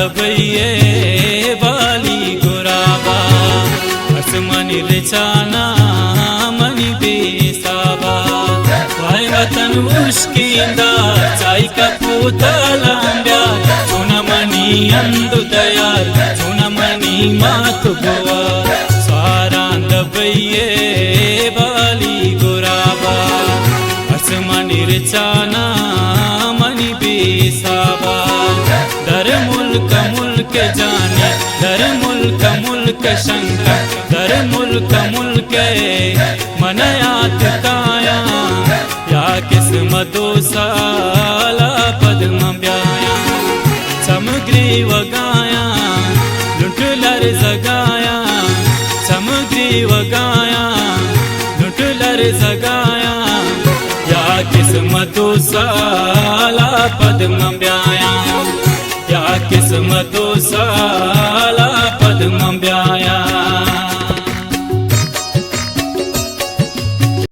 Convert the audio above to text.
दबैये वाली गुराबा असमनि रिचाना मनि बेसाबा वाय वतन उष्किंदा चाय का पूतलांब्या चुनमणि अंदु दयाल चुनमणि मातु गोवा सारा दबैये वाली गुराबा असमनि रिचाना मनि बेसाबा दर मुल्क मुल्क जाने दर मुल्क मुल्क शंका दर मुल्क मुल्क मनयात काया या किस्मतो साला पद्म ब्याया समग्री वगाया लुटलर जगाया समग्री वगाया लुटलर जगाया या किस्मतो साला पद्म ब्याया या किस्मतो साला